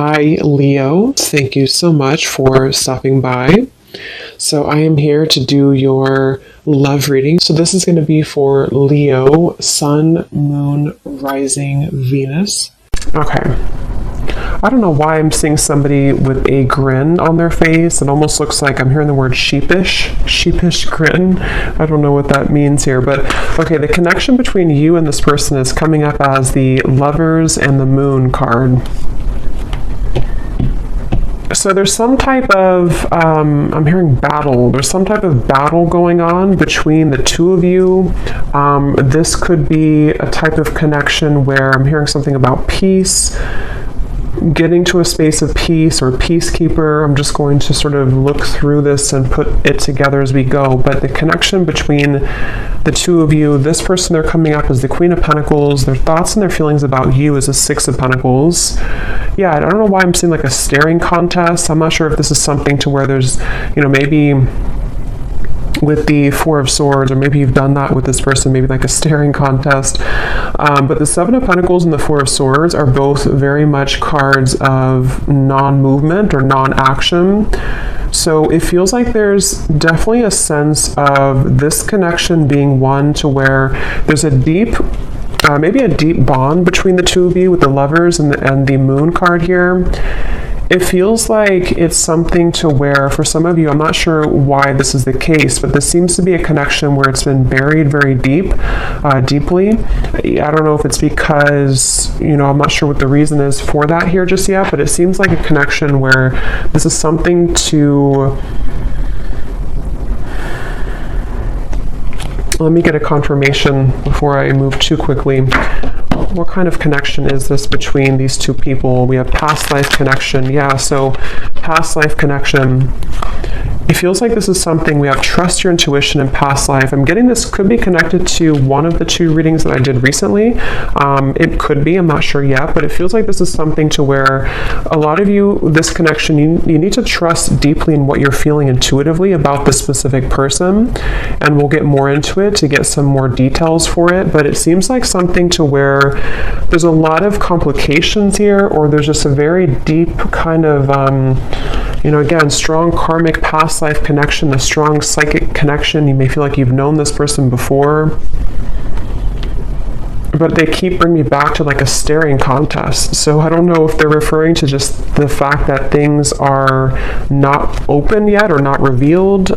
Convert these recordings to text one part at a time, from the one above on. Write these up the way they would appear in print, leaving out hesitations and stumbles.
Hi, Leo. Thank you so much for stopping by. So, I am here to do your love reading. So, this is going to be for Leo, Sun, Moon, Rising, Venus. Okay. I don't know why I'm seeing somebody with a grin on their face. It almost looks like I'm hearing the word sheepish grin. I don't know what that means here, but okay, the connection between you and this person is coming up as the Lovers and the Moon card. So there's some type of, I'm hearing battle. There's some type of battle going on between the two of you. This could be a type of connection where I'm hearing something about peace, getting to a space of peace or peacekeeper. I'm just going to sort of look through this and put it together as we go. But the connection between the two of you, this person, they're coming up as the Queen of Pentacles. Their thoughts and their feelings about you is a Six of Pentacles. Yeah, I don't know why I'm seeing like a staring contest. I'm not sure if this is something to where there's, maybe with the Four of Swords, or maybe you've done that with this person, maybe like a staring contest. But the Seven of Pentacles and the Four of Swords are both very much cards of non-movement or non-action. So it feels like there's definitely a sense of this connection being one to where there's a deep, maybe a deep bond between the two of you with the Lovers and the Moon card here. It feels like it's something to where, for some of you, I'm not sure why this is the case, but this seems to be a connection where it's been buried very deeply. I don't know if it's because, I'm not sure what the reason is for that here just yet, but it seems like a connection where this is something to... Let me get a confirmation before I move too quickly. What kind of connection is this between these two people? We have past life connection. Yeah, so past life connection. It feels like this is something, we have trust your intuition in past life. I'm getting this could be connected to one of the two readings that I did recently. It could be, I'm not sure yet, but it feels like this is something to where a lot of you, this connection, you need to trust deeply in what you're feeling intuitively about this specific person. And we'll get more into it to get some more details for it. But it seems like something to where there's a lot of complications here, or there's just a very deep kind of, again, strong karmic past life connection, a strong psychic connection. You may feel like you've known this person before, but they keep bringing me back to like a staring contest. So I don't know if they're referring to just the fact that things are not open yet or not revealed.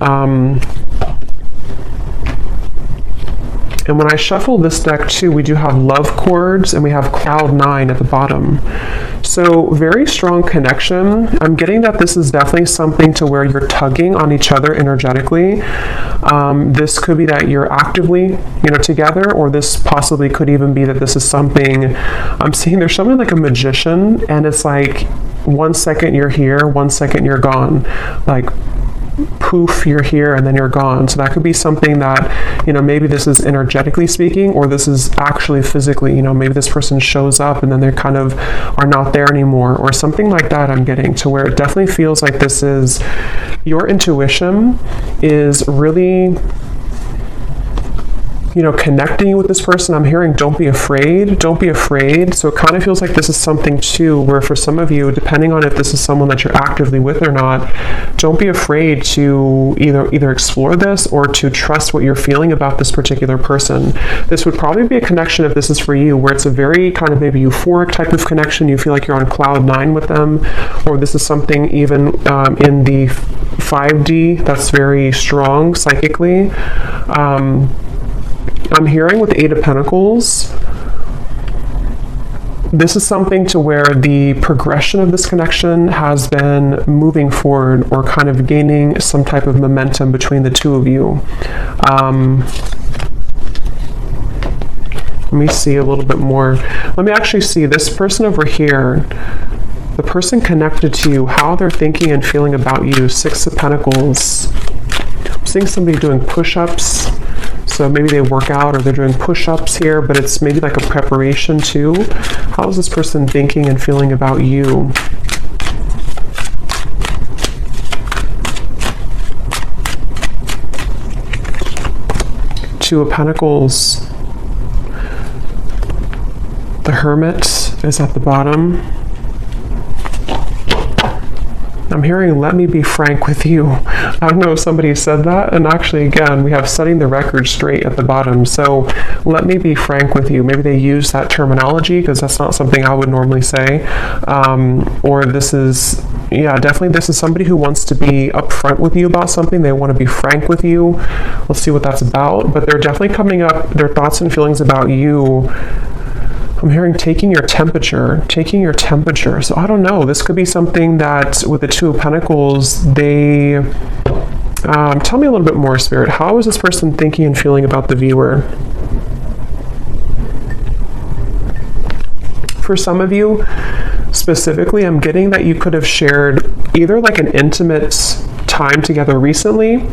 And when I shuffle this deck too, we do have love chords and we have cloud 9 at the bottom. So very strong connection. I'm getting that this is definitely something to where you're tugging on each other energetically. This could be that you're actively, together, or this possibly could even be that this is something, I'm seeing there's something like a magician, and it's like 1 second you're here, 1 second you're gone. Like, poof, you're here and then you're gone. So that could be something that, maybe this is energetically speaking, or this is actually physically, maybe this person shows up and then they kind of are not there anymore, or something like that. I'm getting to where it definitely feels like this is, your intuition is really, connecting you with this person. I'm hearing don't be afraid. So it kind of feels like this is something too where for some of you, depending on if this is someone that you're actively with or not, don't be afraid to either explore this or to trust what you're feeling about this particular person. This would probably be a connection, if this is for you, where it's a very kind of maybe euphoric type of connection. You feel like you're on cloud 9 with them, or this is something even in the 5D that's very strong psychically. I'm hearing with the Eight of Pentacles, this is something to where the progression of this connection has been moving forward, or kind of gaining some type of momentum between the two of you. Let me see a little bit more. Let me actually see this person over here, the person connected to you, how they're thinking and feeling about you. Six of Pentacles. I'm seeing somebody doing push-ups. So maybe they work out or they're doing push-ups here, but it's maybe like a preparation too. How is this person thinking and feeling about you? Two of Pentacles. The Hermit is at the bottom. I'm hearing, let me be frank with you. I don't know if somebody said that. And actually, again, we have setting the record straight at the bottom. So let me be frank with you. Maybe they use that terminology because that's not something I would normally say. Or this is, yeah, definitely this is somebody who wants to be upfront with you about something. They want to be frank with you. Let's see what that's about. But they're definitely coming up, their thoughts and feelings about you. I'm hearing taking your temperature. So I don't know. This could be something that with the Two of Pentacles, they... tell me a little bit more, Spirit. How is this person thinking and feeling about the viewer? For some of you, specifically, I'm getting that you could have shared either like an intimate time together recently,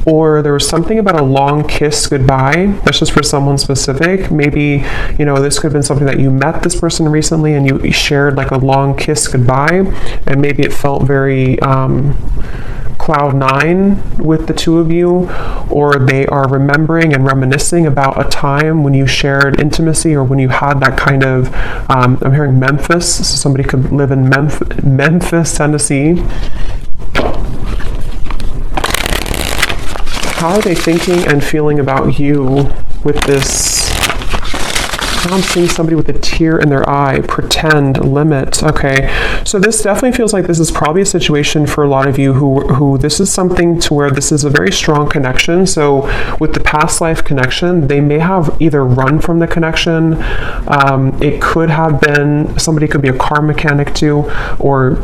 or there was something about a long kiss goodbye. That's just for someone specific. Maybe, you know, this could have been something that you met this person recently and you shared like a long kiss goodbye, and maybe it felt very cloud nine with the two of you, or they are remembering and reminiscing about a time when you shared intimacy or when you had that kind of, I'm hearing Memphis, so somebody could live in Memphis, Tennessee. How are they thinking and feeling about you with this? Now I'm seeing somebody with a tear in their eye, pretend, limit. Okay, so this definitely feels like this is probably a situation for a lot of you who this is something to where this is a very strong connection. So with the past life connection, they may have either run from the connection. It could have been, somebody could be a car mechanic too, or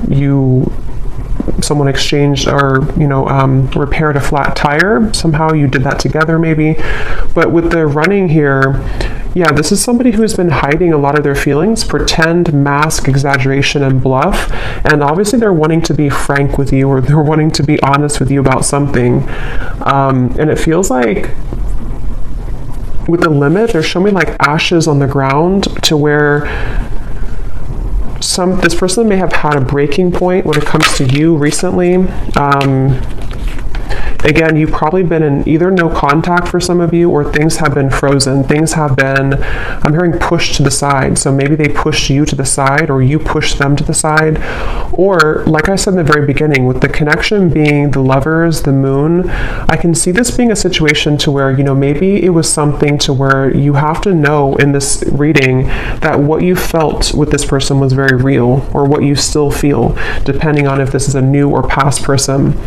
someone exchanged or, repaired a flat tire. Somehow you did that together maybe. But with the running here, yeah, this is somebody who's been hiding a lot of their feelings, pretend, mask, exaggeration, and bluff. And obviously they're wanting to be frank with you, or they're wanting to be honest with you about something. And it feels like with the limit, they're showing me like ashes on the ground, to where this person may have had a breaking point when it comes to you recently. Again, you've probably been in either no contact for some of you, or things have been frozen. Things have been, I'm hearing pushed to the side. So maybe they pushed you to the side, or you pushed them to the side. Or, like I said in the very beginning, with the connection being the Lovers, the Moon, I can see this being a situation to where, maybe it was something to where you have to know in this reading that what you felt with this person was very real, or what you still feel, depending on if this is a new or past person.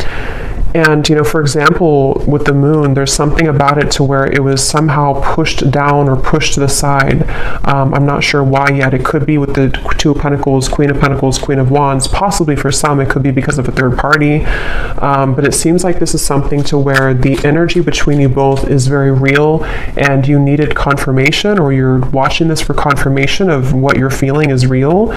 And, for example, with the Moon, there's something about it to where it was somehow pushed down or pushed to the side. I'm not sure why yet. It could be with the Two of Pentacles, Queen of Wands. Possibly for some, it could be because of a third party. But it seems like this is something to where the energy between you both is very real, and you needed confirmation, or you're watching this for confirmation of what you're feeling is real.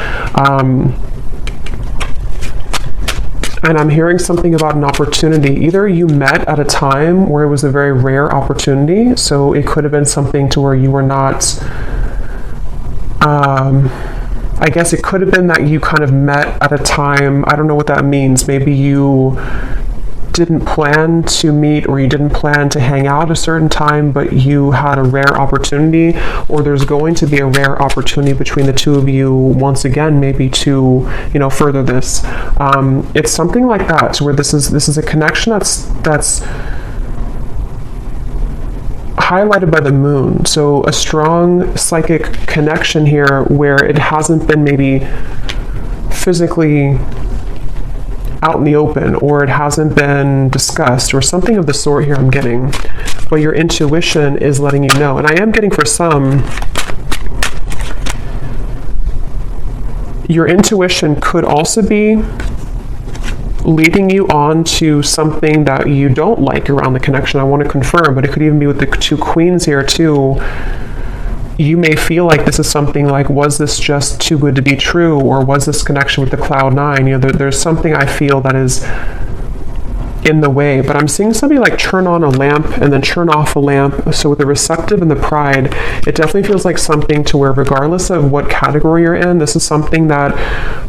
And I'm hearing something about an opportunity. Either you met at a time where it was a very rare opportunity, so it could have been something to where you were not, I guess it could have been that you kind of met at a time, I don't know what that means. Maybe you didn't plan to meet, or you didn't plan to hang out a certain time, but you had a rare opportunity, or there's going to be a rare opportunity between the two of you once again, maybe to further this. It's something like that, where this is a connection that's highlighted by the Moon. So a strong psychic connection here, where it hasn't been maybe physically out in the open, or it hasn't been discussed, or something of the sort here I'm getting, but your intuition is letting you know. And I am getting, for some, your intuition could also be leading you on to something that you don't like around the connection. I want to confirm, but it could even be with the two Queens here too. You may feel like this is something like, was this just too good to be true, or was this connection with the Cloud 9? There's something I feel that is in the way, but I'm seeing somebody like turn on a lamp and then turn off a lamp. So with the receptive and the pride, it definitely feels like something to where regardless of what category you're in, this is something that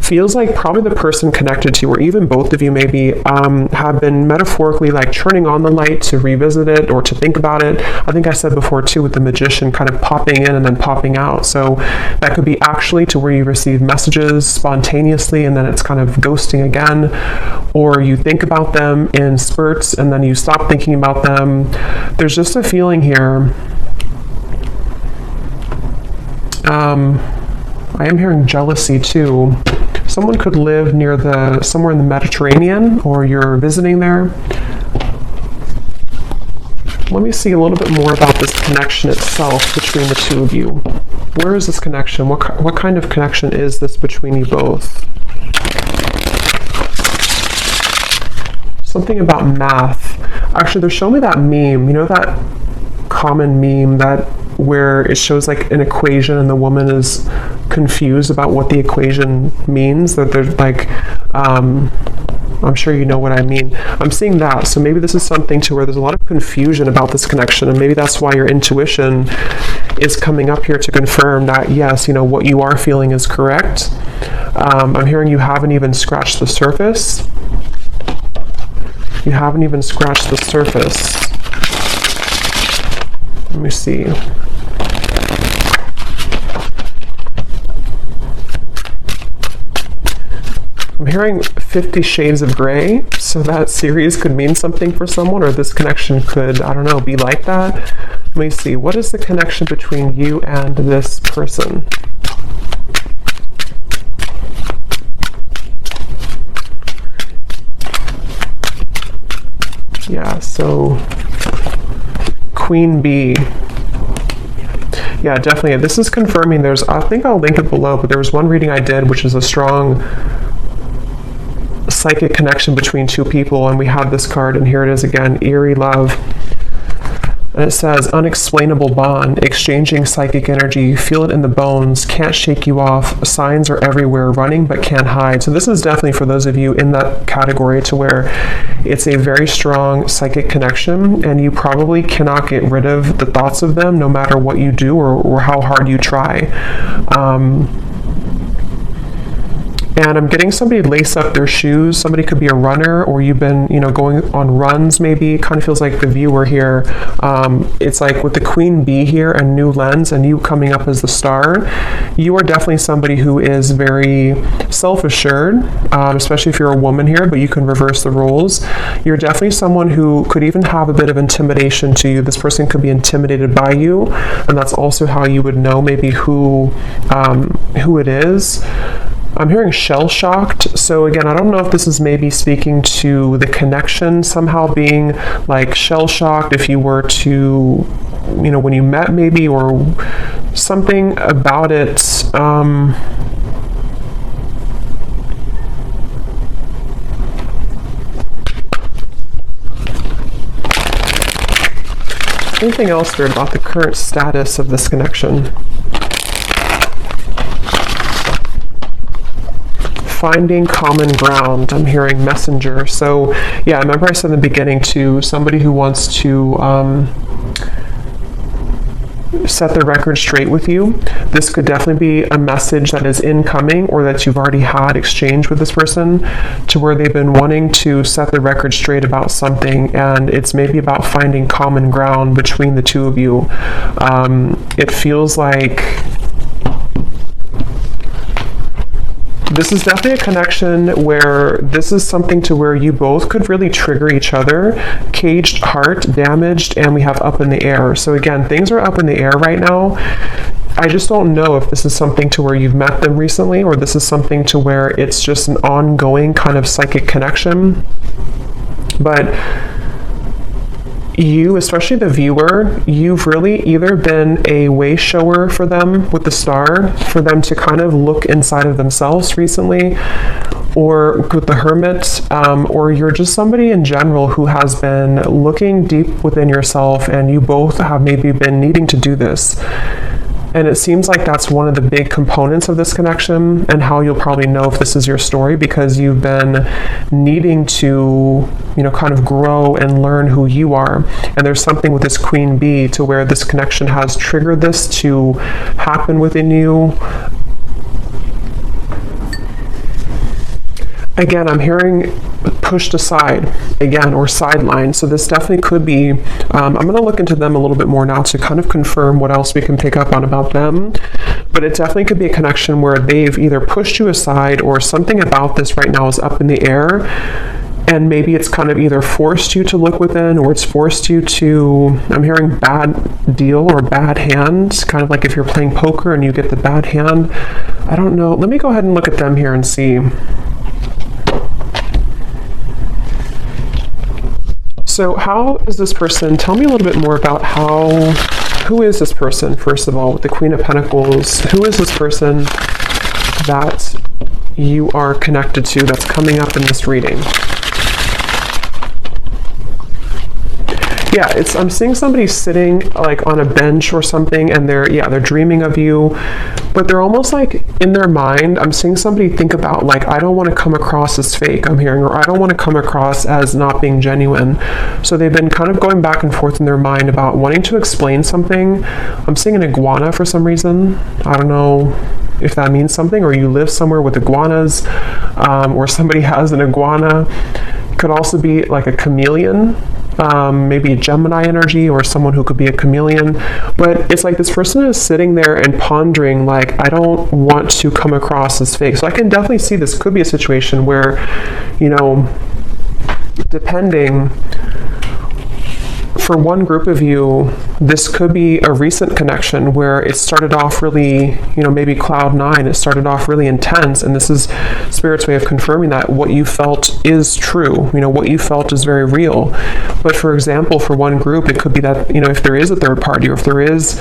feels like probably the person connected to you, or even both of you maybe, have been metaphorically like turning on the light to revisit it or to think about it. I think I said before too with the magician kind of popping in and then popping out. So that could be actually to where you receive messages spontaneously and then it's kind of ghosting again, or you think about them in spurts and then you stop thinking about them. There's just a feeling here. I am hearing jealousy too. Someone could live near somewhere in the Mediterranean, or you're visiting there. Let me see a little bit more about this connection itself between the two of you. Where is this connection? What kind of connection is this between you both? Something about math. Actually, they're showing me that meme. You know that common meme where it shows like an equation and the woman is confused about what the equation means? That they're like, I'm sure you know what I mean. I'm seeing that. So maybe this is something to where there's a lot of confusion about this connection, and maybe that's why your intuition is coming up here to confirm that, yes, you know, what you are feeling is correct. I'm hearing you haven't even scratched the surface. You haven't even scratched the surface. Let me see. I'm hearing 50 Shades of Grey, so that series could mean something for someone, or this connection could, I don't know, be like that. Let me see. What is the connection between you and this person? Yeah, so Queen Bee. Yeah, definitely. This is confirming I think I'll link it below, but there was one reading I did, which is a strong psychic connection between two people, and we have this card, and here it is again, Eerie Love. And it says, unexplainable bond, exchanging psychic energy, feel it in the bones, can't shake you off, signs are everywhere, running but can't hide. So this is definitely for those of you in that category to where it's a very strong psychic connection, and you probably cannot get rid of the thoughts of them no matter what you do or how hard you try. And I'm getting somebody lace up their shoes. Somebody could be a runner, or you've been, going on runs maybe. It kind of feels like the viewer here. It's like with the Queen Bee here and New Lens and you coming up as the star, you are definitely somebody who is very self-assured, especially if you're a woman here, but you can reverse the roles. You're definitely someone who could even have a bit of intimidation to you. This person could be intimidated by you, and that's also how you would know maybe who it is. I'm hearing shell-shocked. So again, I don't know if this is maybe speaking to the connection somehow being like shell-shocked if you were to, when you met maybe, or something about it. Anything else weird about the current status of this connection? Finding common ground. I'm hearing messenger. So yeah, remember I said in the beginning to somebody who wants to set the record straight with you. This could definitely be a message that is incoming, or that you've already had exchange with this person, to where they've been wanting to set the record straight about something, and it's maybe about finding common ground between the two of you. It feels like this is definitely a connection where this is something to where you both could really trigger each other. Caged heart, damaged, and we have up in the air. So again, things are up in the air right now. I just don't know if this is something to where you've met them recently, or this is something to where it's just an ongoing kind of psychic connection. But you, especially the viewer, you've really either been a way shower for them with the star, for them to kind of look inside of themselves recently, or with the Hermit, or you're just somebody in general who has been looking deep within yourself, and you both have maybe been needing to do this. And it seems like that's one of the big components of this connection, and how you'll probably know if this is your story, because you've been needing to, kind of grow and learn who you are. And there's something with this Queen Bee to where this connection has triggered this to happen within you. Again, I'm hearing pushed aside again, or sidelined. So this definitely could be, I'm going to look into them a little bit more now to kind of confirm what else we can pick up on about them. But it definitely could be a connection where they've either pushed you aside, or something about this right now is up in the air. And maybe it's kind of either forced you to look within, or it's forced you to, I'm hearing bad deal or bad hand, kind of like if you're playing poker and you get the bad hand. I don't know. Let me go ahead and look at them here and see. So how is this person, tell me a little bit more about who is this person, first of all, with the Queen of Pentacles? Who is this person that you are connected to that's coming up in this reading? Yeah, I'm seeing somebody sitting like on a bench or something, and they're dreaming of you, but they're almost like in their mind, I'm seeing somebody think about like, I don't want to come across as fake, I'm hearing, or I don't want to come across as not being genuine. So they've been kind of going back and forth in their mind about wanting to explain something. I'm seeing an iguana for some reason. I don't know if that means something, or you live somewhere with iguanas, or somebody has an iguana. It could also be like a chameleon. Maybe a Gemini energy, or someone who could be a chameleon. But it's like this person is sitting there and pondering like, I don't want to come across as fake. So I can definitely see this could be a situation where, depending, for one group of you, this could be a recent connection where it started off really, maybe cloud nine, it started off really intense, and this is Spirit's way of confirming that what you felt is true, what you felt is very real. But for example, for one group, it could be that, if there is a third party, or if there is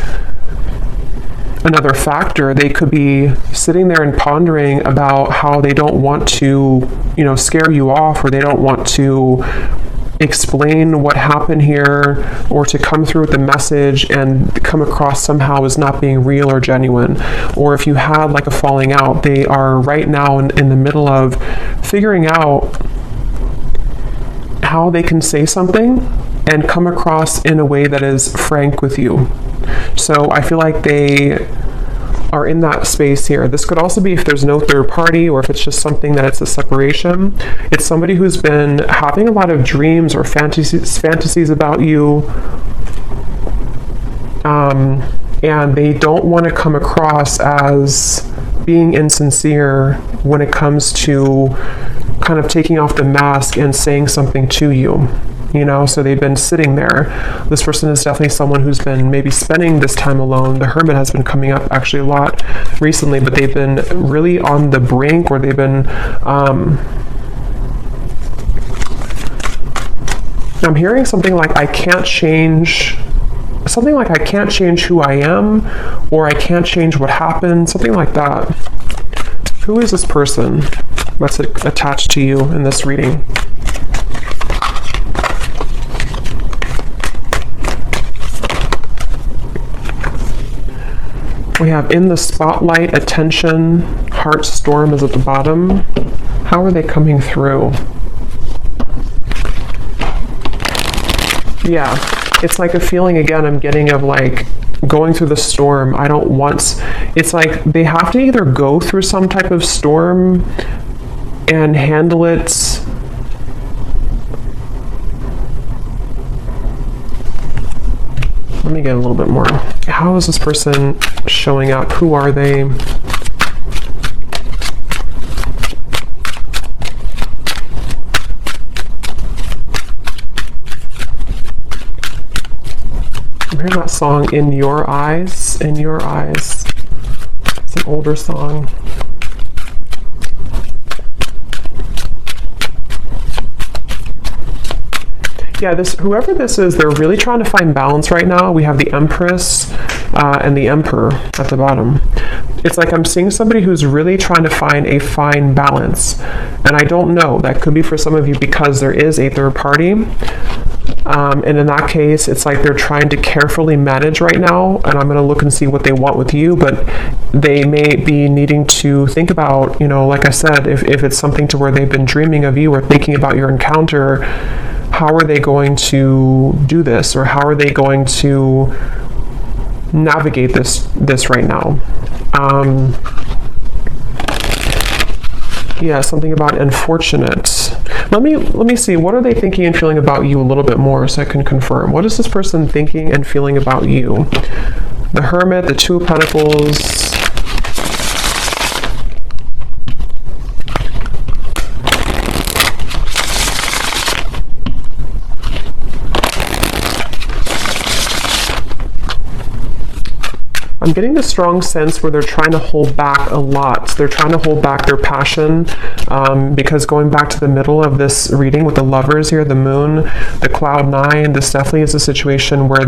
another factor, they could be sitting there and pondering about how they don't want to, scare you off, or they don't want to explain what happened here, or to come through with the message and come across somehow as not being real or genuine. Or if you had like a falling out, they are right now in the middle of figuring out how they can say something and come across in a way that is frank with you. So I feel like they are in that space here. This could also be if there's no third party, or if it's just something that it's a separation. It's somebody who's been having a lot of dreams or fantasies about you, and they don't want to come across as being insincere when it comes to kind of taking off the mask and saying something to you. So they've been sitting there. This person is definitely someone who's been maybe spending this time alone. The Hermit has been coming up actually a lot recently, but they've been really on the brink, or they've been, I'm hearing something like, I can't change who I am, or I can't change what happened, something like that. Who is this person that's attached to you in this reading? We have in the spotlight, attention, heart storm is at the bottom. How are they coming through? Yeah, it's like a feeling again I'm getting of like going through the storm. It's like they have to either go through some type of storm and handle it. Let me get a little bit more. How is this person showing up? Who are they? I'm hearing that song, In Your Eyes, In Your Eyes. It's an older song. Yeah, whoever this is, they're really trying to find balance right now. We have the Empress and the Emperor at the bottom. It's like I'm seeing somebody who's really trying to find a fine balance. And I don't know, that could be for some of you because there is a third party. And in that case, it's like they're trying to carefully manage right now, and I'm going to look and see what they want with you, but they may be needing to think about, like I said, if it's something to where they've been dreaming of you or thinking about your encounter, how are they going to do this, or how are they going to navigate this right now? Yeah, something about unfortunate. Let me see, what are they thinking and feeling about you a little bit more so I can confirm. What is this person thinking and feeling about you? The Hermit, the Two of Pentacles. I'm getting the strong sense where they're trying to hold back a lot. They're trying to hold back their passion, because going back to the middle of this reading with the Lovers here, the Moon, the Cloud 9, this definitely is a situation where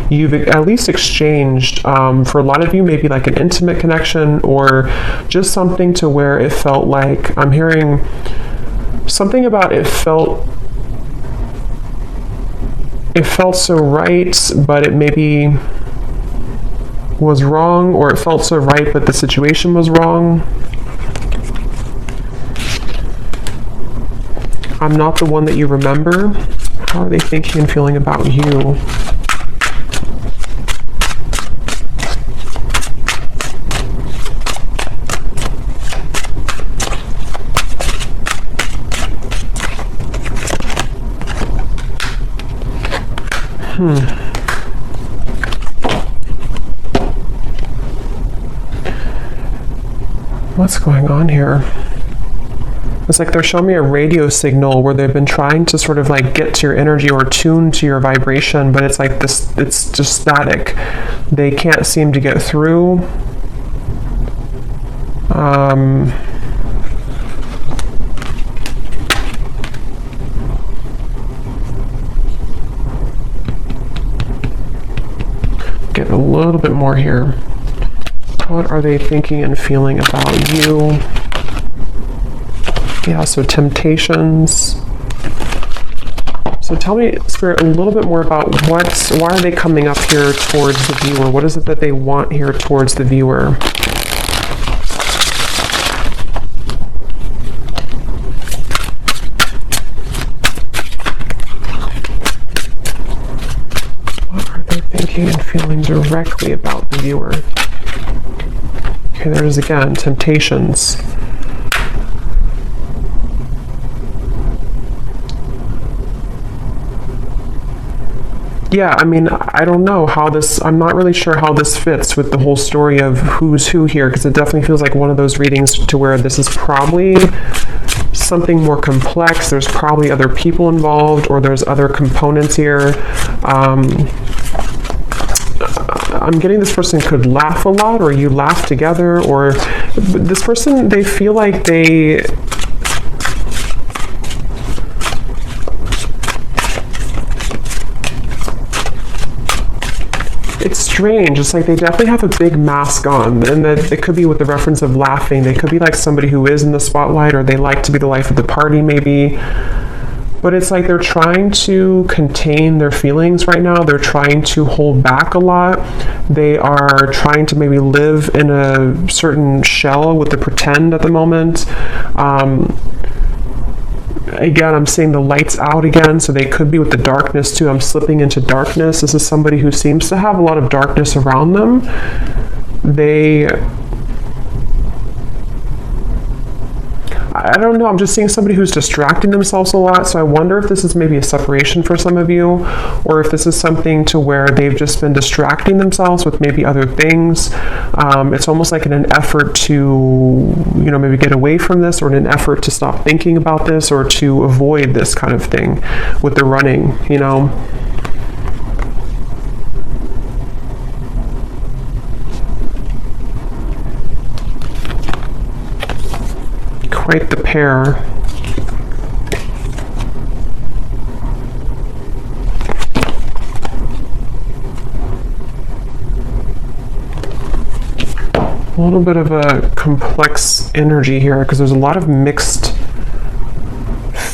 you've at least exchanged, for a lot of you, maybe like an intimate connection, or just something to where it felt like, I'm hearing something about it felt so right, but it maybe was wrong, or it felt so right but the situation was wrong. I'm not the one that you remember. How are they thinking and feeling about you? What's going on here? It's like they're showing me a radio signal where they've been trying to sort of like get to your energy or tune to your vibration, but it's like this, it's just static. They can't seem to get through. Get a little bit more here. What are they thinking and feeling about you? Yeah, so temptations. So tell me, Spirit, a little bit more about why are they coming up here towards the viewer? What is it that they want here towards the viewer? What are they thinking and feeling directly about the viewer? Okay, there's again, temptations. Yeah, I mean, I don't know how this, I'm not really sure how this fits with the whole story of who's who here, because it definitely feels like one of those readings to where this is probably something more complex. There's probably other people involved, or there's other components here. I'm getting this person could laugh a lot, or you laugh together, or this person, they feel like it's strange. It's like they definitely have a big mask on, and that it could be with the reference of laughing. They could be like somebody who is in the spotlight, or they like to be the life of the party maybe. But it's like they're trying to contain their feelings right now. They're trying to hold back a lot. They are trying to maybe live in a certain shell with the pretend at the moment. Again, I'm seeing the lights out again, so they could be with the darkness too. I'm slipping into darkness. This is somebody who seems to have a lot of darkness around them. I don't know, I'm just seeing somebody who's distracting themselves a lot, so I wonder if this is maybe a separation for some of you, or if this is something to where they've just been distracting themselves with maybe other things. It's almost like in an effort to, maybe get away from this, or in an effort to stop thinking about this, or to avoid this kind of thing with the running, Quite the pair. A little bit of a complex energy here, because there's a lot of mixed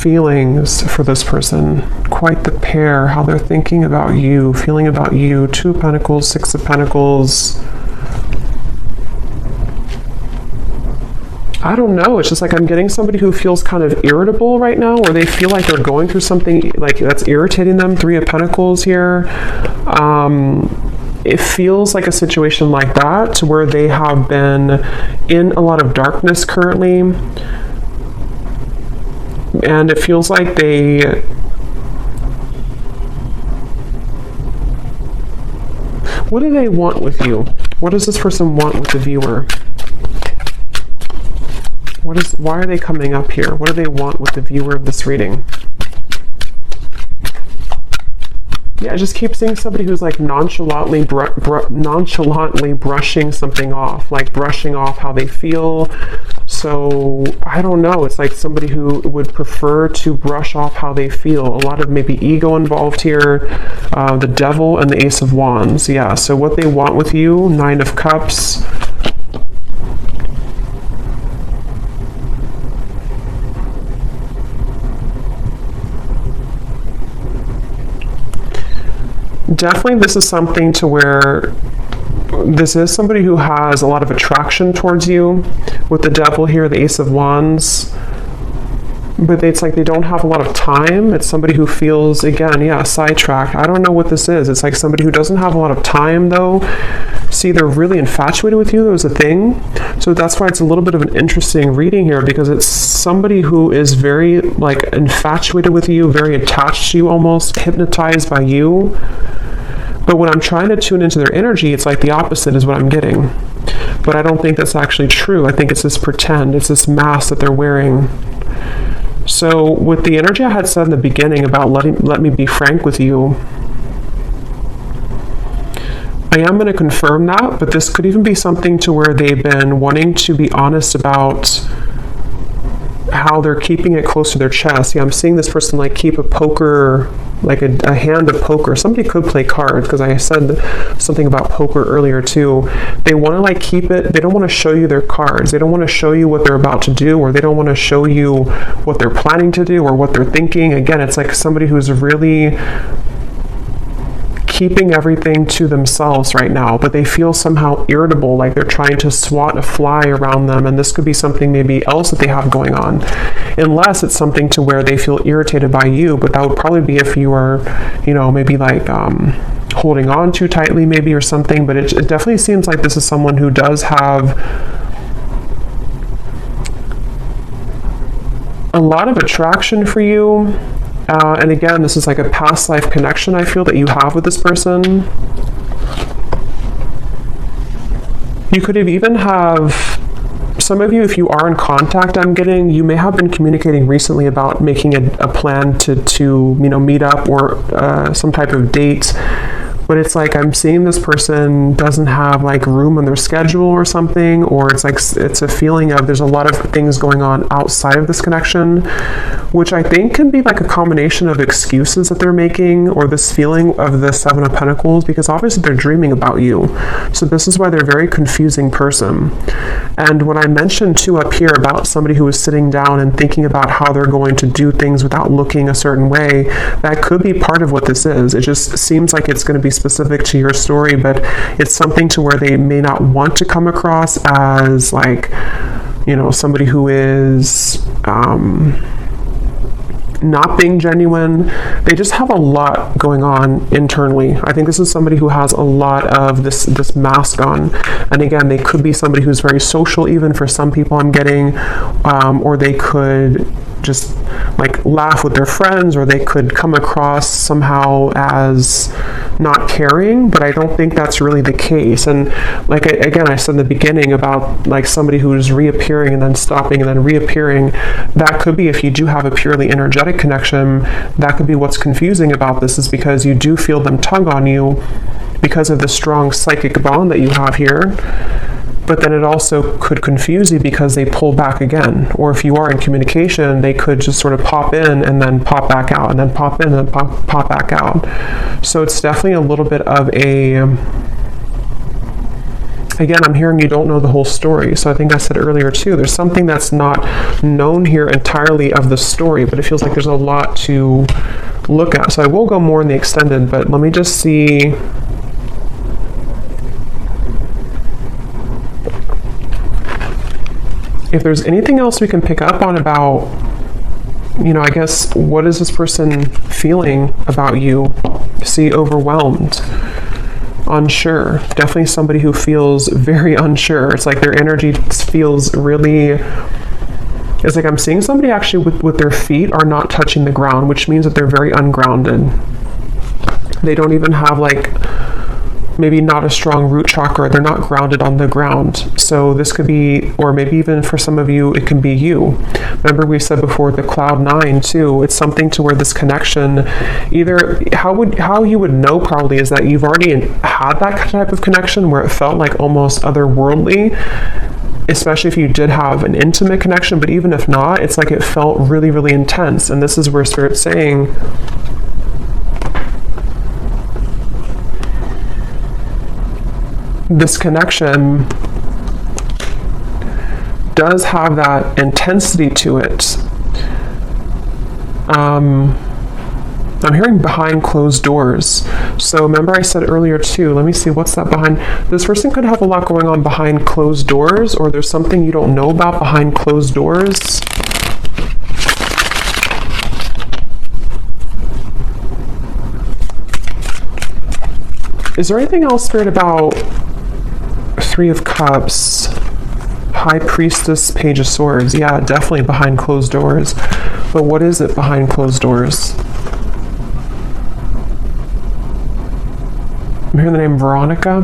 feelings for this person. Quite the pair, how they're thinking about you, feeling about you. 2 of Pentacles, 6 of Pentacles. I don't know. It's just like I'm getting somebody who feels kind of irritable right now, or they feel like they're going through something like that's irritating them. 3 of Pentacles here. It feels like a situation like that where they have been in a lot of darkness currently. And it feels like they... What do they want with you? What does this person want with the viewer? Why are they coming up here? What do they want with the viewer of this reading? Yeah, I just keep seeing somebody who's like nonchalantly brushing something off, like brushing off how they feel. So I don't know. It's like somebody who would prefer to brush off how they feel. A lot of maybe ego involved here. The Devil and the Ace of Wands. Yeah, so what they want with you, 9 of Cups. Definitely this is something to where this is somebody who has a lot of attraction towards you. With the Devil here, the Ace of Wands. But it's like they don't have a lot of time. It's somebody who feels, again, yeah, sidetracked. I don't know what this is. It's like somebody who doesn't have a lot of time, though. See, they're really infatuated with you. There was a thing. So that's why it's a little bit of an interesting reading here, because it's somebody who is very, like, infatuated with you, very attached to you almost, hypnotized by you. But when I'm trying to tune into their energy, it's like the opposite is what I'm getting. But I don't think that's actually true. I think it's this pretend. It's this mask that they're wearing. So with the energy I had said in the beginning about let me be frank with you, I am going to confirm that, but this could even be something to where they've been wanting to be honest about how they're keeping it close to their chest. Yeah, I'm seeing this person like keep a poker, like a hand of poker. Somebody could play cards, because I said something about poker earlier too. They want to like keep it, they don't want to show you their cards. They don't want to show you what they're about to do, or they don't want to show you what they're planning to do or what they're thinking. Again, it's like somebody who's really keeping everything to themselves right now, but they feel somehow irritable, like they're trying to swat a fly around them, and this could be something maybe else that they have going on, unless it's something to where they feel irritated by you. But that would probably be if you are, you know, maybe like holding on too tightly maybe or something. But it definitely seems like this is someone who does have a lot of attraction for you. And again, this is like a past life connection I feel that you have with this person. You could have even have, some of you, if you are in contact, I'm getting, you may have been communicating recently about making a plan to you know, meet up or some type of date. But it's like I'm seeing this person doesn't have like room on their schedule or something, or it's like it's a feeling of there's a lot of things going on outside of this connection, which I think can be like a combination of excuses that they're making, or this feeling of the 7 of Pentacles, because obviously they're dreaming about you. So this is why they're a very confusing person. And when I mentioned too up here about somebody who is sitting down and thinking about how they're going to do things without looking a certain way, that could be part of what this is. It just seems like it's going to be specific to your story, but it's something to where they may not want to come across as like, you know, somebody who is not being genuine. They just have a lot going on internally. I think this is somebody who has a lot of this mask on. And again, they could be somebody who's very social, even for some people I'm getting, or they could just like laugh with their friends, or they could come across somehow as not caring, but I don't think that's really the case. And like again, I said in the beginning about like somebody who's reappearing and then stopping and then reappearing, that could be, if you do have a purely energetic connection, that could be what's confusing about this, is because you do feel them tug on you because of the strong psychic bond that you have here. But then it also could confuse you because they pull back again. Or if you are in communication, they could just sort of pop in and then pop back out, and then pop in and then pop back out. So it's definitely a little bit of a Again, I'm hearing you don't know the whole story. So I think I said earlier too, there's something that's not known here entirely of the story, but it feels like there's a lot to look at. So I will go more in the extended, but let me just see. If there's anything else we can pick up on about, I guess, what is this person feeling about you? See, overwhelmed, unsure. Definitely somebody who feels very unsure. It's like their energy feels really, it's like I'm seeing somebody actually with their feet are not touching the ground, which means that they're very ungrounded. They don't even have maybe not a strong root chakra. They're not grounded on the ground. So this could be, or maybe even for some of you, it can be you. Remember we said before the cloud 9 too, it's something to where this connection, either how you would know probably is that you've already had that type of connection where it felt like almost otherworldly, especially if you did have an intimate connection, but even if not, it's like it felt really, really intense. And this is where Spirit's saying, this connection does have that intensity to it. I'm hearing behind closed doors. So remember I said earlier too, let me see, what's that behind? This person could have a lot going on behind closed doors, or there's something you don't know about behind closed doors. Is there anything else, Spirit, about Three of Cups, High Priestess, Page of Swords? Yeah, definitely behind closed doors. But what is it behind closed doors? I'm hearing the name Veronica.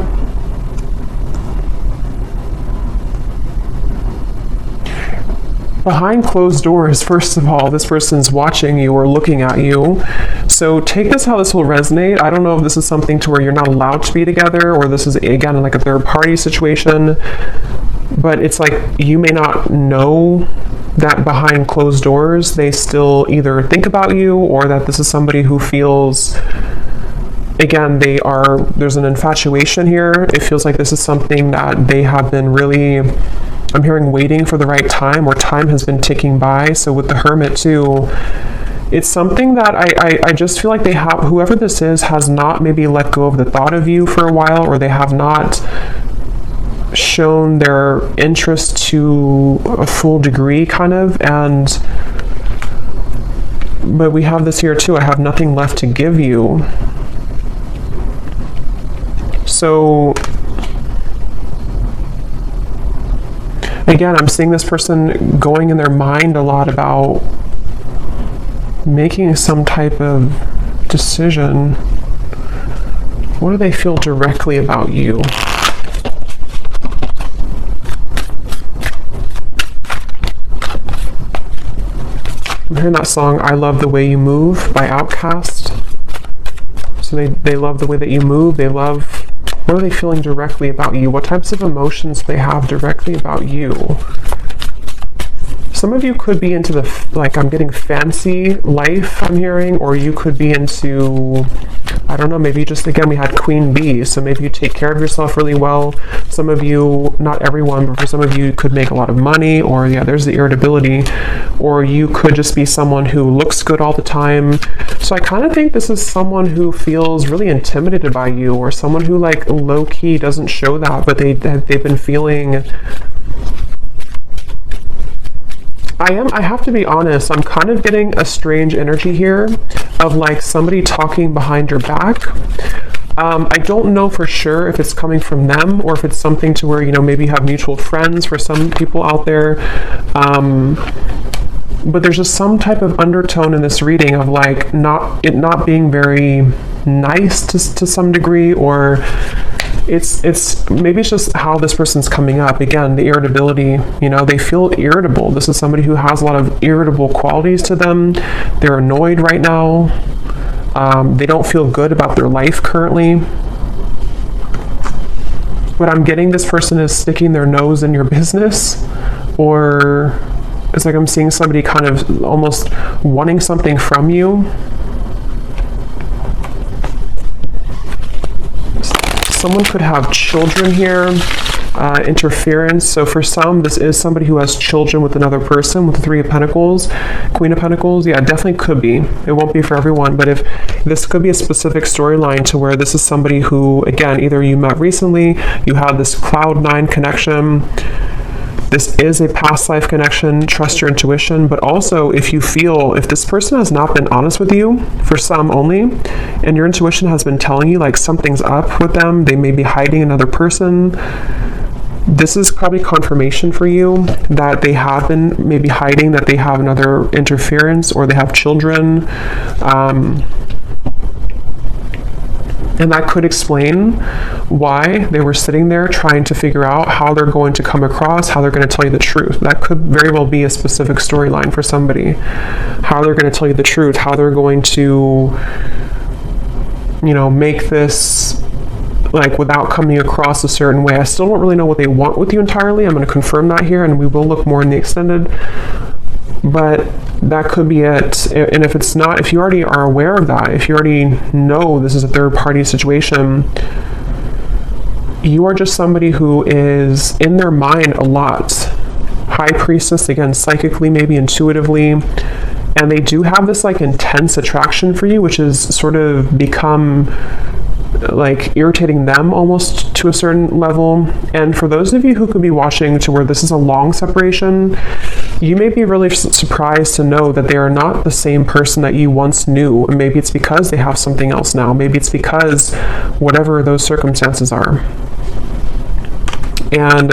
Behind closed doors, first of all, this person's watching you or looking at you. So take this how this will resonate. I don't know if this is something to where you're not allowed to be together, or this is, again, like a third party situation. But it's like you may not know that behind closed doors, they still either think about you, or that this is somebody who feels, again, there's an infatuation here. It feels like this is something that they have been really, I'm hearing, waiting for the right time, or time has been ticking by. So with the Hermit too, it's something that I just feel like they have, whoever this is has not maybe let go of the thought of you for a while, or they have not shown their interest to a full degree kind of. But we have this here too, I have nothing left to give you. So again, I'm seeing this person going in their mind a lot about making some type of decision. What do they feel directly about you? I'm hearing that song, I Love the Way You Move by Outkast. So they love the way that you move. They love, what are they feeling directly about you? What types of emotions they have directly about you? Some of you could be into the, like, I'm getting fancy life, I'm hearing, or you could be into, I don't know, maybe just, again, we had Queen Bee, so maybe you take care of yourself really well. Some of you, not everyone, but for some of you, you could make a lot of money, or yeah, there's the irritability, or you could just be someone who looks good all the time. So I kind of think this is someone who feels really intimidated by you, or someone who, like, low-key doesn't show that, but they've been feeling, I have to be honest, I'm kind of getting a strange energy here of like somebody talking behind your back. I don't know for sure if it's coming from them, or if it's something to where, maybe you have mutual friends for some people out there. But there's just some type of undertone in this reading of like not being very nice to some degree, or it's maybe it's just how this person's coming up. Again, the irritability, they feel irritable. This is somebody who has a lot of irritable qualities to them. They're annoyed right now. They don't feel good about their life currently. But I'm getting this person is sticking their nose in your business, or it's like I'm seeing somebody kind of almost wanting something from you. Someone could have children here. interference. So for some, this is somebody who has children with another person, with the Three of Pentacles, Queen of Pentacles. Yeah, it definitely could be. It won't be for everyone, but if this could be a specific storyline to where this is somebody who, again, either you met recently, you have this Cloud9 connection. This is a past life connection. Trust your intuition. But also, if this person has not been honest with you, for some only, and your intuition has been telling you like something's up with them, they may be hiding another person, this is probably confirmation for you that they have been maybe hiding, that they have another interference, or they have children. And that could explain why they were sitting there trying to figure out how they're going to come across, how they're going to tell you the truth. That could very well be a specific storyline for somebody. How they're going to tell you the truth, how they're going to, make this like without coming across a certain way. I still don't really know what they want with you entirely. I'm going to confirm that here, and we will look more in the extended. But that could be it. And if it's not, if you already are aware of that, if you already know this is a third party situation, you are just somebody who is in their mind a lot. High Priestess, again, psychically, maybe intuitively. And they do have this like intense attraction for you, which has sort of become like irritating them almost to a certain level. And for those of you who could be watching to where this is a long separation, you may be really surprised to know that they are not the same person that you once knew. And maybe it's because they have something else now. Maybe it's because whatever those circumstances are. And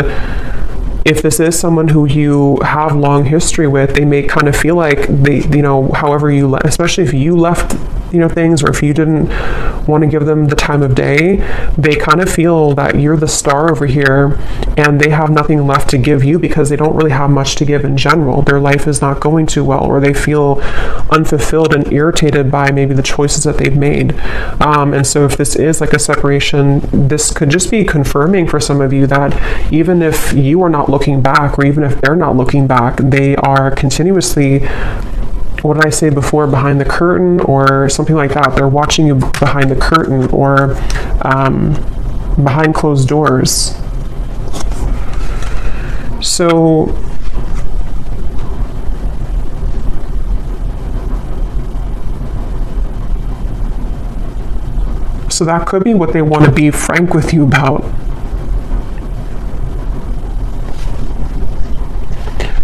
if this is someone who you have long history with, they may kind of feel like they, however you, especially if you left, things, or if you didn't want to give them the time of day, they kind of feel that you're the star over here and they have nothing left to give you because they don't really have much to give in general. Their life is not going too well, or they feel unfulfilled and irritated by maybe the choices that they've made. And so if this is like a separation, this could just be confirming for some of you that even if you are not looking back, or even if they're not looking back, they are continuously, what did I say before, behind the curtain or something like that. They're watching you behind the curtain or behind closed doors. So that could be what they want to be frank with you about.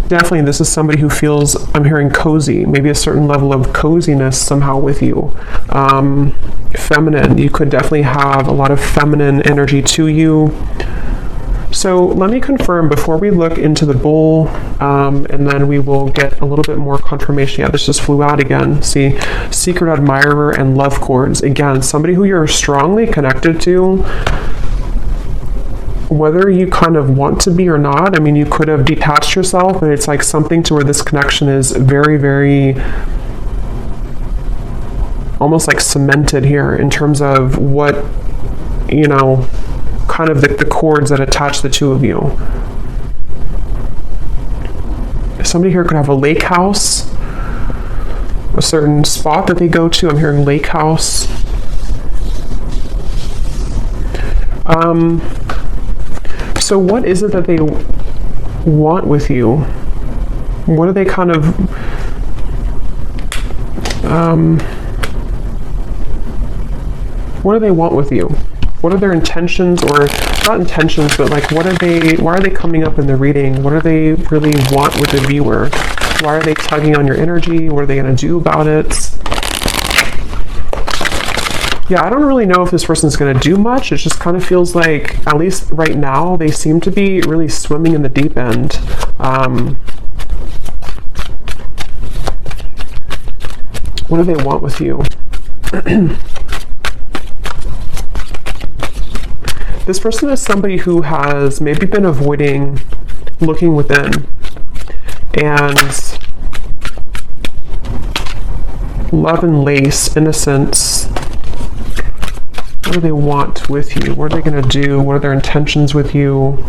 Definitely, this is somebody who feels, I'm hearing cozy, maybe a certain level of coziness somehow with you. Feminine, you could definitely have a lot of feminine energy to you. So let me confirm before we look into the bull, and then we will get a little bit more confirmation. Yeah, this just flew out again. See, secret admirer and love cords. Again, somebody who you're strongly connected to, whether you kind of want to be or not. I mean, you could have detached yourself, but it's like something to where this connection is very, very almost like cemented here in terms of what, kind of the cords that attach the two of you. Somebody here could have a lake house, a certain spot that they go to. I'm hearing lake house. So what is it that they want with you? What do they kind of, what do they want with you? What are their intentions, or not intentions, but like why are they coming up in the reading? What do they really want with the viewer? Why are they tugging on your energy? What are they going to do about it? Yeah, I don't really know if this person's going to do much. It just kind of feels like, at least right now, they seem to be really swimming in the deep end. What do they want with you? This person is somebody who has maybe been avoiding looking within. And love and lace, innocence. What do they want with you? What are they going to do? What are their intentions with you?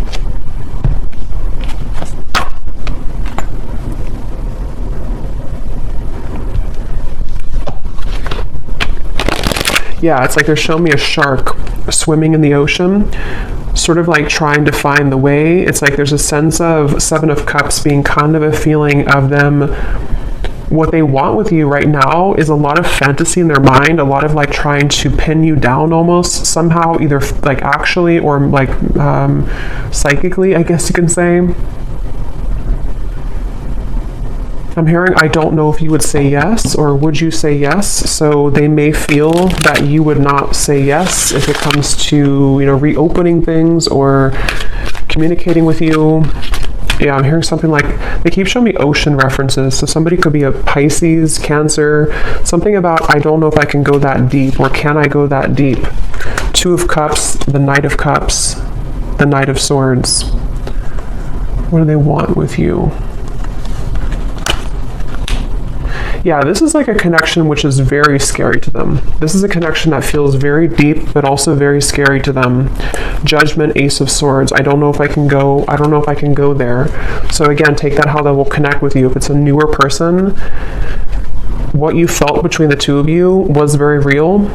Yeah, it's like they're showing me a shark swimming in the ocean. sort of like trying to find the way. It's like there's a sense of Seven of Cups being kind of a feeling of them. What they want with you right now is a lot of fantasy in their mind, a lot of like trying to pin you down almost somehow, either like actually or like psychically, I guess you can say. I'm hearing, I don't know if you would say yes, or would you say yes? So they may feel that you would not say yes if it comes to, you know, reopening things or communicating with you. Yeah, I'm hearing something like, they keep showing me ocean references. So somebody could be a Pisces, Cancer, something about, I don't know if I can go that deep, or can I go that deep? Two of Cups, the Knight of Cups, the Knight of Swords. What do they want with you? Yeah, this is like a connection which is very scary to them. This is a connection that feels very deep, but also very scary to them. Judgment, Ace of Swords. I don't know if I can go there. So again, take that how that will connect with you. If it's a newer person, what you felt between the two of you was very real.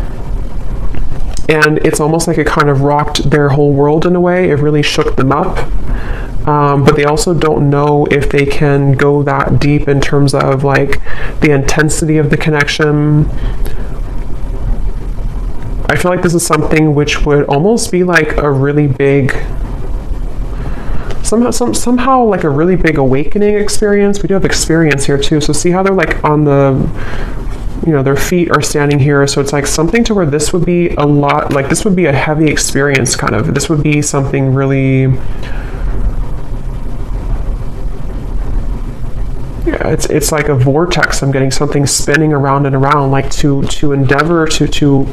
And it's almost like it kind of rocked their whole world in a way. It really shook them up. But they also don't know if they can go that deep in terms of like the intensity of the connection. I feel like this is something which would almost be like a really big, somehow like a really big awakening experience. We do have experience here too. So see how they're like on the, you know, their feet are standing here. So it's like something to where this would be a lot, like this would be a heavy experience kind of. This would be something really, yeah, it's like a vortex. I'm getting something spinning around and around, like to endeavor to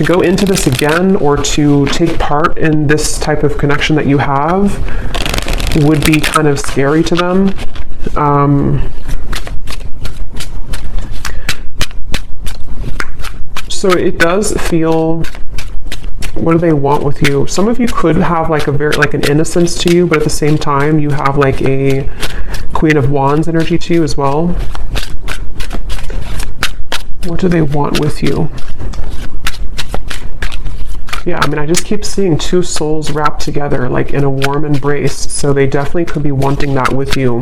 go into this again, or to take part in this type of connection that you have would be kind of scary to them. So it does feel, what do they want with you? Some of you could have like a very, like an innocence to you, but at the same time you have like a Queen of Wands energy to you as well. What do they want with you? Yeah, I mean, I just keep seeing two souls wrapped together, like in a warm embrace. So they definitely could be wanting that with you.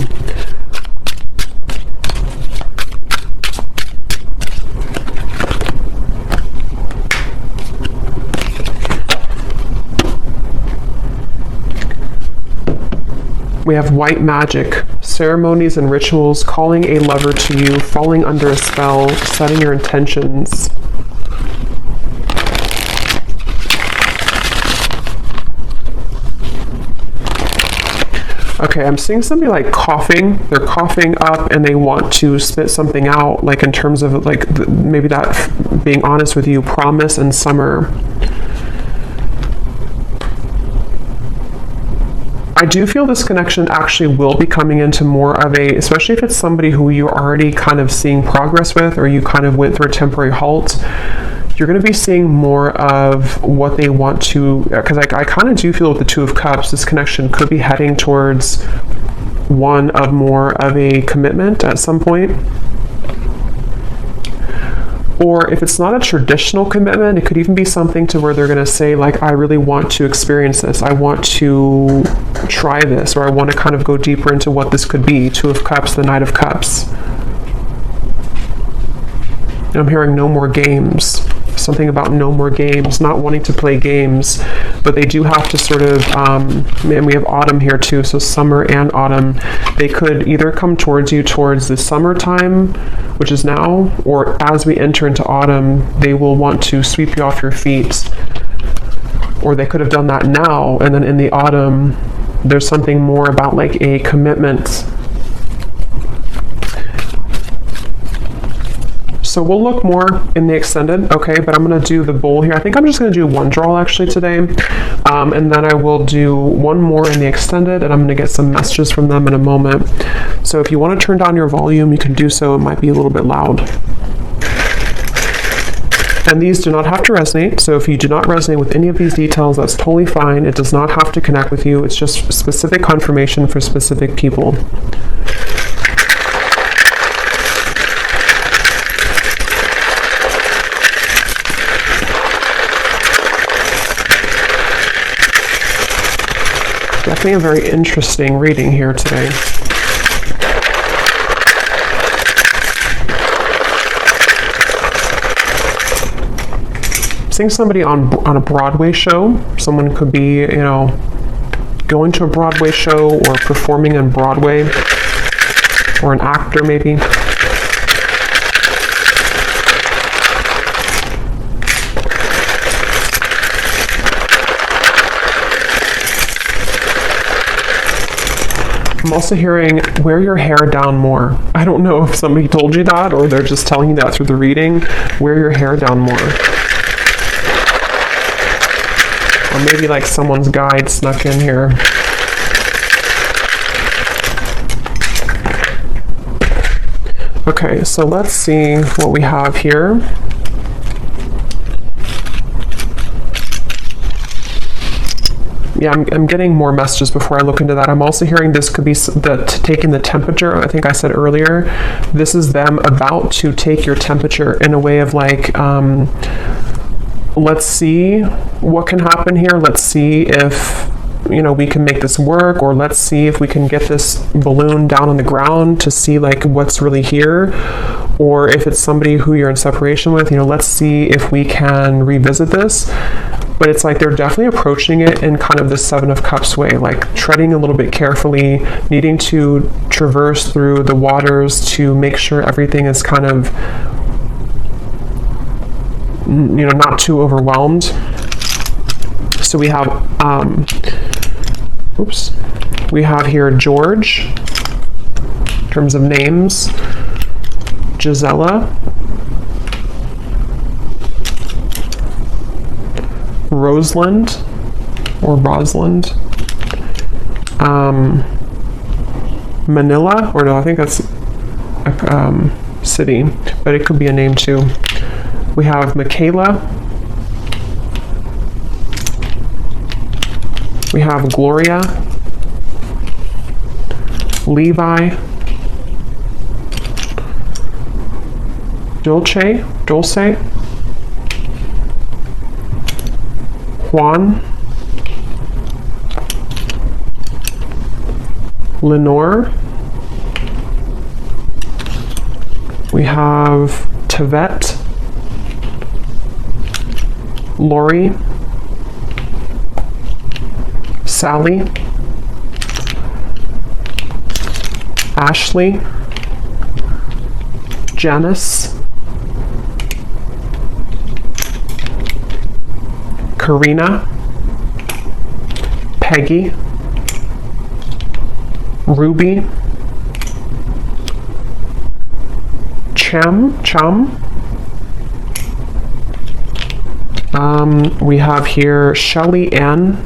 We have white magic, ceremonies and rituals, calling a lover to you, falling under a spell, setting your intentions. Okay, I'm seeing somebody like coughing. They're coughing up and they want to spit something out, like in terms of like maybe that, being honest with you, promise and summer. I do feel this connection actually will be coming into more of a, especially if it's somebody who you're already kind of seeing progress with, or you kind of went through a temporary halt, you're going to be seeing more of what they want to, because I kind of do feel with the Two of Cups, this connection could be heading towards one of more of a commitment at some point. Or if it's not a traditional commitment, it could even be something to where they're going to say, like, I really want to experience this. I want to try this, or I want to kind of go deeper into what this could be. Two of Cups, the Knight of Cups. And I'm hearing no more games. Something about no more games, not wanting to play games, but they do have to sort of, and we have autumn here too, so summer and autumn. They could either come towards you towards the summertime, which is now, or as we enter into autumn, they will want to sweep you off your feet. Or they could have done that now, and then in the autumn, there's something more about like a commitment. So we'll look more in the extended, okay, but I'm going to do the bowl here. I think I'm just going to do one draw actually today, and then I will do one more in the extended, and I'm going to get some messages from them in a moment. So if you want to turn down your volume, you can do so. It might be a little bit loud. And these do not have to resonate, so if you do not resonate with any of these details, that's totally fine. It does not have to connect with you. It's just specific confirmation for specific people. definitely a very interesting reading here today. Seeing somebody on a Broadway show. Someone could be, going to a Broadway show or performing on Broadway, or an actor maybe. I'm also hearing wear your hair down more. I don't know if somebody told you that or they're just telling you that through the reading. Wear your hair down more. Or maybe like someone's guide snuck in here. Okay, so let's see what we have here. Yeah, I'm getting more messages before I look into that. I'm also hearing this could be taking the temperature. I think I said earlier, this is them about to take your temperature in a way of like, let's see what can happen here. Let's see if, we can make this work, or let's see if we can get this balloon down on the ground to see like what's really here. Or if it's somebody who you're in separation with, let's see if we can revisit this. But it's like they're definitely approaching it in kind of the Seven of Cups way, like treading a little bit carefully, needing to traverse through the waters to make sure everything is kind of, not too overwhelmed. So we have, we have here George, in terms of names, Gisela, Rosalind, Manila, or no, I think that's a city, but it could be a name too. We have Michaela. We have Gloria, Levi, Dulce, Juan, Lenore. We have Tavette, Lori, Sally, Ashley, Janice, Karina, Peggy, Ruby, Chum. We have here Shelly Ann,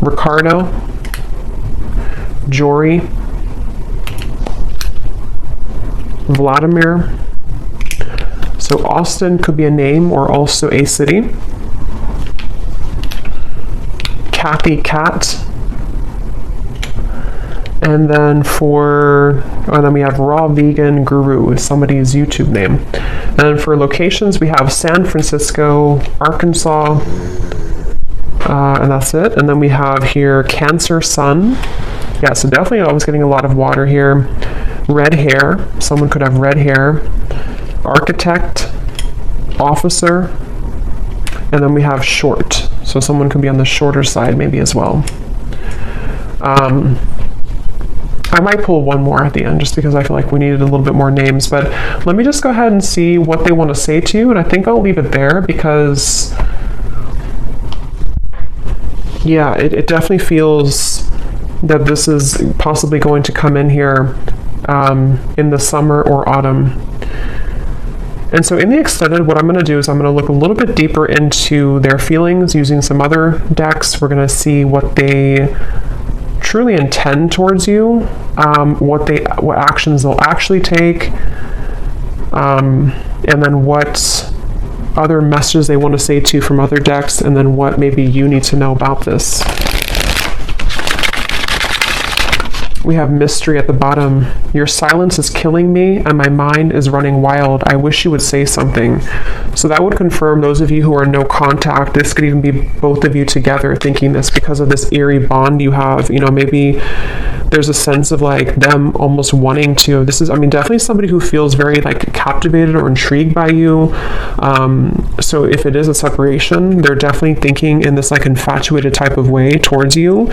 Ricardo, Jory, Vladimir. So Austin could be a name or also a city. Kathy Cat. And then then we have Raw Vegan Guru, somebody's YouTube name. And then for locations, we have San Francisco, Arkansas, and that's it. And then we have here Cancer Sun. Yeah, so definitely I was getting a lot of water here. Red hair, someone could have red hair. Architect, officer, and then we have short. So someone could be on the shorter side maybe as well. I might pull one more at the end just because I feel like we needed a little bit more names, but let me just go ahead and see what they want to say to you, and I think I'll leave it there because yeah, it definitely feels that this is possibly going to come in here in the summer or autumn. And so in the extended, what I'm going to do is I'm going to look a little bit deeper into their feelings using some other decks. We're going to see what they truly intend towards you, what actions they'll actually take, and then what other messages they want to say to you from other decks, and then what maybe you need to know about this. We have mystery at the bottom. Your silence is killing me and my mind is running wild. I wish you would say something. So that would confirm those of you who are no contact. This could even be both of you together thinking this because of this eerie bond you have. You know, maybe there's a sense of like them almost wanting to, this is, I mean, definitely somebody who feels very like captivated or intrigued by you. So if it is a separation, they're definitely thinking in this like infatuated type of way towards you,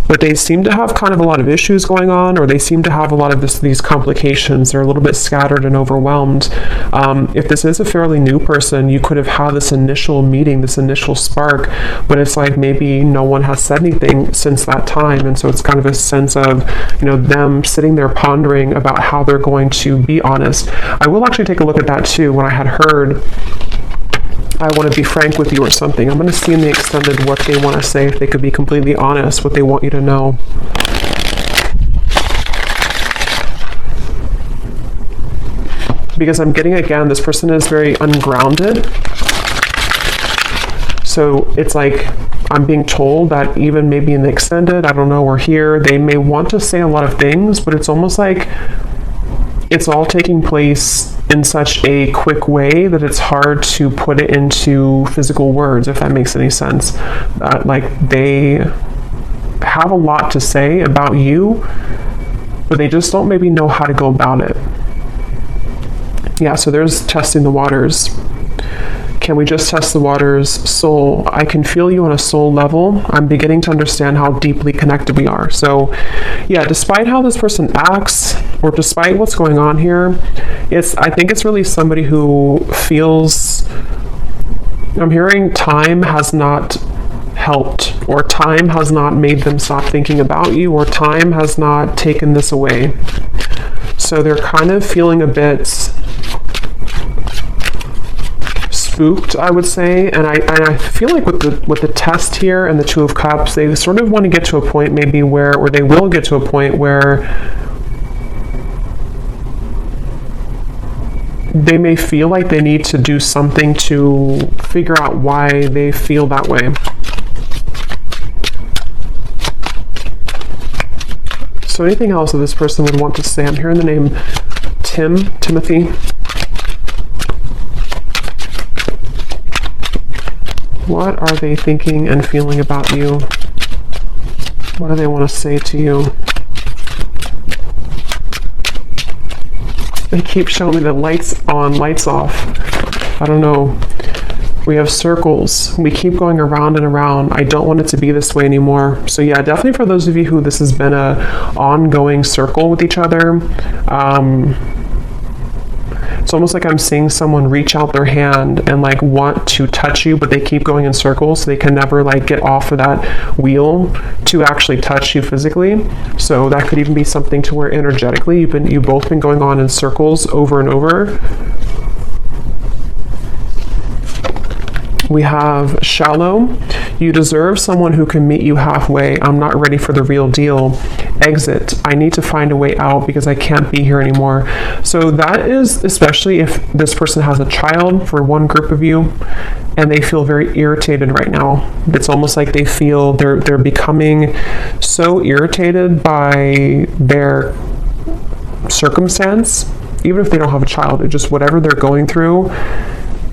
but they seem to have kind of a lot of issues going on, or they seem to have a lot of these complications. They're a little bit scattered and overwhelmed. If this is a fairly new person, you could have had this initial meeting, this initial spark, but it's like maybe no one has said anything since that time. And so it's kind of a sense of, you know, them sitting there pondering about how they're going to be honest. I will actually take a look at that too. When I had heard, I want to be frank with you or something, I'm going to see in the extended what they want to say, if they could be completely honest, what they want you to know. Because I'm getting, again, this person is very ungrounded. So it's like I'm being told that even maybe in the extended, I don't know, or here, they may want to say a lot of things, but it's almost like it's all taking place in such a quick way that it's hard to put it into physical words, if that makes any sense. Like they have a lot to say about you, but they just don't maybe know how to go about it. Yeah, so there's testing the waters. Can we just test the waters? Soul. I can feel you on a soul level. I'm beginning to understand how deeply connected we are. So yeah, despite how this person acts, or despite what's going on here, I think it's really somebody who feels, I'm hearing time has not helped, or time has not made them stop thinking about you, or time has not taken this away. So they're kind of feeling a bit spooked, I would say, and I feel like with the test here and the Two of Cups, they sort of want to get to a point maybe where, or they will get to a point where they may feel like they need to do something to figure out why they feel that way. So anything else that this person would want to say? I'm hearing the name Timothy. What are they thinking and feeling about you? What do they want to say to you? They keep showing me the lights on, lights off. I don't know. We have circles. We keep going around and around. I don't want it to be this way anymore. So yeah, definitely for those of you who this has been a ongoing circle with each other, it's almost like I'm seeing someone reach out their hand and like want to touch you, but they keep going in circles, so they can never like get off of that wheel to actually touch you physically. So that could even be something to where energetically you've both been going on in circles over and over. We have shallow. You deserve someone who can meet you halfway. I'm not ready for the real deal. Exit. I need to find a way out because I can't be here anymore. So that is especially if this person has a child, for one group of you, and they feel very irritated right now. It's almost like they feel they're becoming so irritated by their circumstance, even if they don't have a child, it's just whatever they're going through.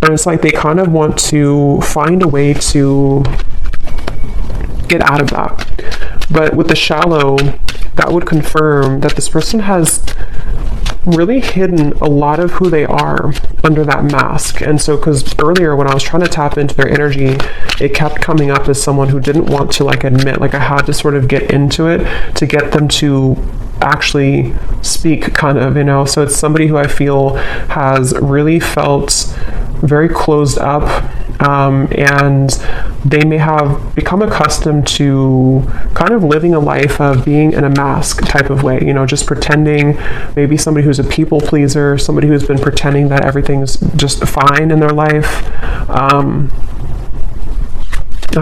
And it's like they kind of want to find a way to get out of that. But with the shallow, that would confirm that this person has really hidden a lot of who they are under that mask. And so, because earlier when I was trying to tap into their energy, it kept coming up as someone who didn't want to like admit, like I had to sort of get into it to get them to actually speak, kind of, you know. So it's somebody who I feel has really felt very closed up, and they may have become accustomed to kind of living a life of being in a mask type of way, you know, just pretending, maybe somebody who's a people pleaser, somebody who's been pretending that everything's just fine in their life. I'm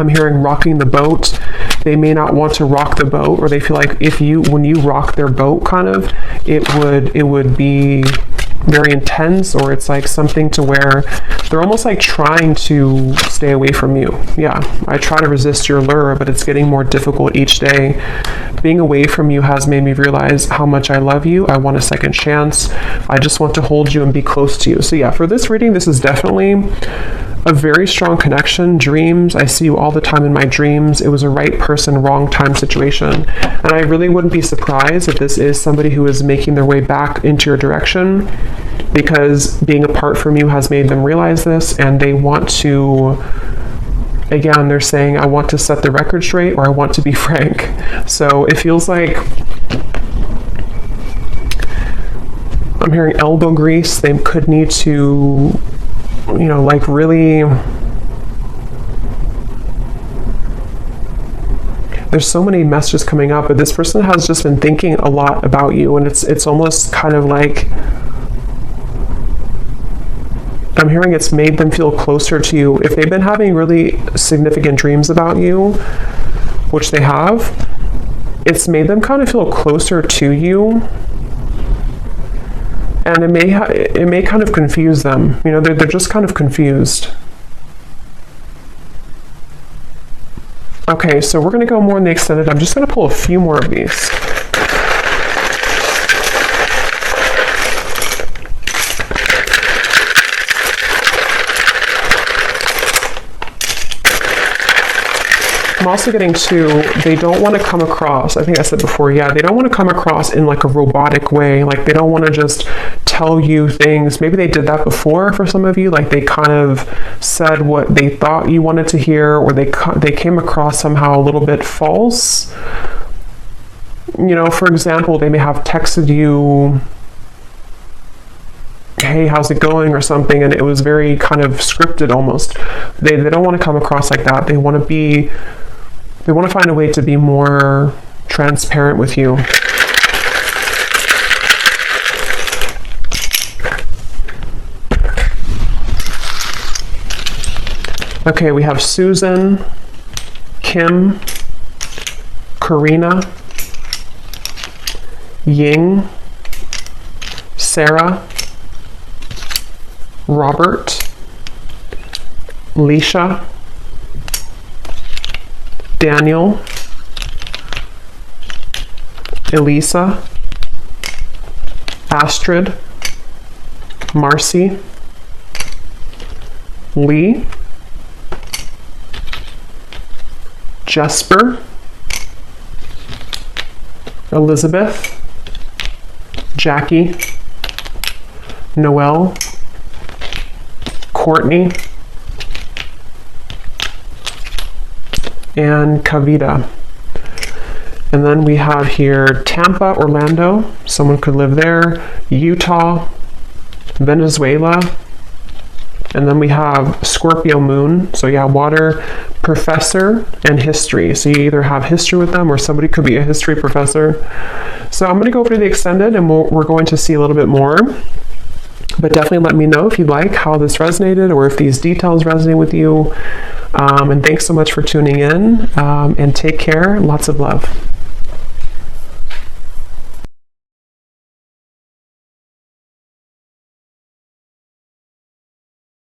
hearing rocking the boat. They may not want to rock the boat, or they feel like when you rock their boat, kind of, it would be very intense, or it's like something to where they're almost like trying to stay away from you. Yeah, I try to resist your lure, but it's getting more difficult each day. Being away from you has made me realize how much I love you. I want a second chance. I just want to hold you and be close to you. So yeah, for this reading, this is definitely a very strong connection. Dreams, I see you all the time in my dreams. It was a right person, wrong time situation. And I really wouldn't be surprised if this is somebody who is making their way back into your direction, because being apart from you has made them realize this, and they want to, again, they're saying, I want to set the record straight, or I want to be frank. So it feels like I'm hearing elbow grease. They could need to, like really, there's so many messages coming up, but this person has just been thinking a lot about you, and it's almost kind of like, I'm hearing it's made them feel closer to you. If they've been having really significant dreams about you, which they have, it's made them kind of feel closer to you. And it may kind of confuse them. They're just kind of confused. Okay, so we're going to go more in the extended. I'm just going to pull a few more of these. I'm also getting to, they don't want to come across, I think I said before, yeah, they don't want to come across in like a robotic way. Like they don't want to just tell you things. Maybe they did that before for some of you. Like they kind of said what they thought you wanted to hear, or they came across somehow a little bit false. For example, they may have texted you, hey, how's it going, or something, and it was very kind of scripted almost. They don't want to come across like that. They want to find a way to be more transparent with you. Okay, we have Susan, Kim, Karina, Ying, Sarah, Robert, Leisha, Daniel, Elisa, Astrid, Marcy, Lee, Jesper, Elizabeth, Jackie, Noelle, Courtney, and Kavita. And then we have here Tampa, Orlando, someone could live there, Utah, Venezuela, and then we have Scorpio moon, so yeah, water, professor, and history. So you either have history with them, or somebody could be a history professor. So I'm going to go over to the extended, and we're going to see a little bit more. But definitely let me know if you like how this resonated, or if these details resonate with you. And thanks so much for tuning in, and take care. Lots of love.